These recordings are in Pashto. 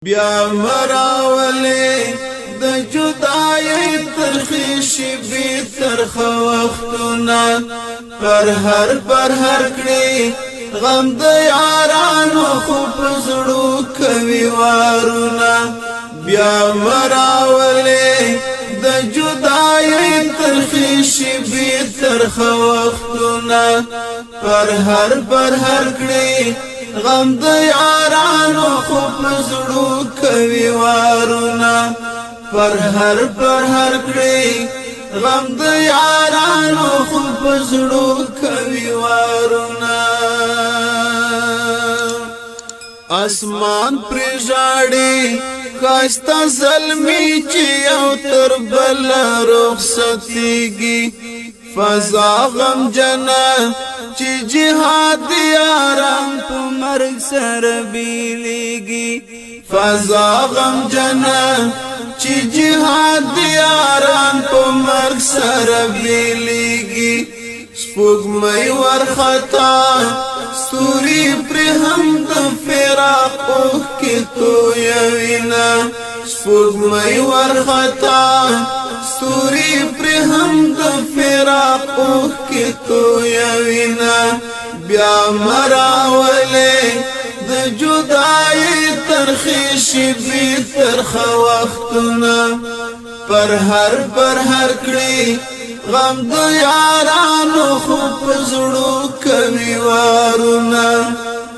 بیا مراولی د جدای ترخی شبی ترخ وختونا پر هر کړي غم د یارانو خو پزړو کوي وارونه بیا مراولی د جدای ترخی شبی ترخ وختونا پر هر کړي غم د یارانو خو پزړو کوي وارونه پر هر کړي غم د یارانو خو پزړو کوي وارونه اسمان پر ژاړي کاستا زلمی چې او تر بل رخصتيږي فضا غم جنا چې جهاد یاران په مرګ سره بیلېږي فضا غم جنا چې جهاد یاران په مرګ سره بیلېږي سپوږمۍ ورختا ستوري پر هم د فراق کې تویوینا سپوږمۍ ورختا ستوري پر هم د فراق کې تویوینا بیا مراولی د جدای ترخی شبی ترخ وختونا پر هر کړي غم د یارانو خو پزړو کوي وارونه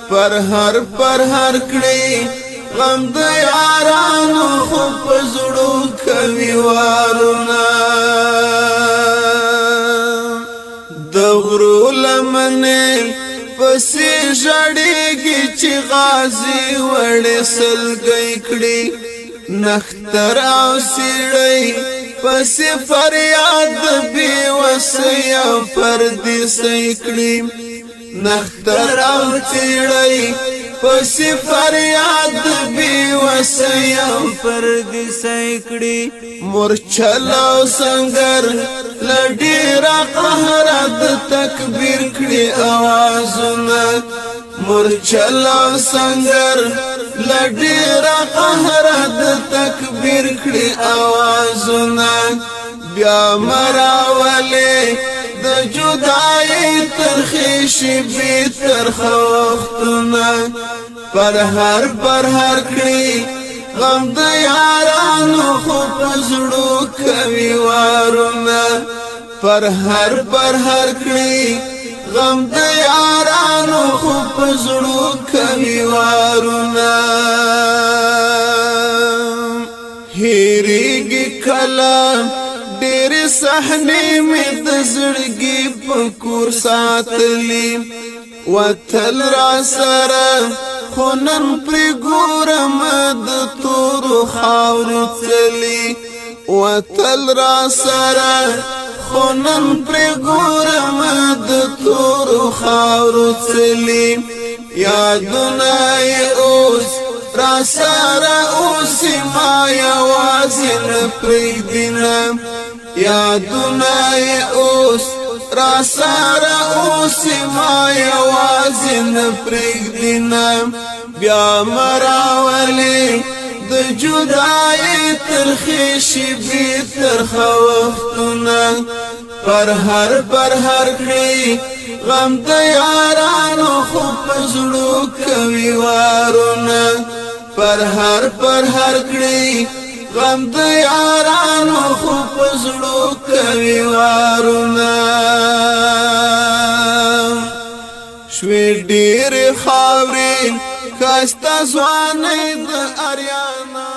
پر هر کړي غم د یارانو خو پزړو کوي وارونه د غرو لمنه پسې ژړېږي چې غازی وړې سلګۍ کړي نختر او سیړۍ پسې فریاد بې وسۍ او پردیسۍ کړي نختر او سیړۍ پسې فریاد بې وسۍ او پردیسۍ کړي مورچل او سنگر له ډېره قهره د تکبیر کړي اوازونه مورچل او سنگر له ډېره قهره د تکبیر کړي اوازونه بیا مراولی د جدای ترخی شبی ترخ وختونه پر هر کړي غم د یارانو خو پزړو کوي وارونه پر هر کړي غم د یارانو خو پزړو کوي وارونه هېرېږي کله ډېرې صحنې مې د زړګي په کور ساتلي وتل را سره خو نن پرې ګورم د تورو خاورو څلي وتل را سره خو نن پرې ګورم د تورو خاورو څلي یادونه یې اوس را سره اوسې ما یوازې نه پرېږدینه یادونه یې اوس را سره اوسې ما یوازې نه پرېږدینه بیا مراولی د جدای ترخی شبی ترخ وختونه پر هر کړي غم د یارانو خو پزړو کوي وارونه پر هر کړي غم د یارانو خو پزړو کوي وارونه شوي ډېرې خاورې کاستا ځوانۍ د اریانا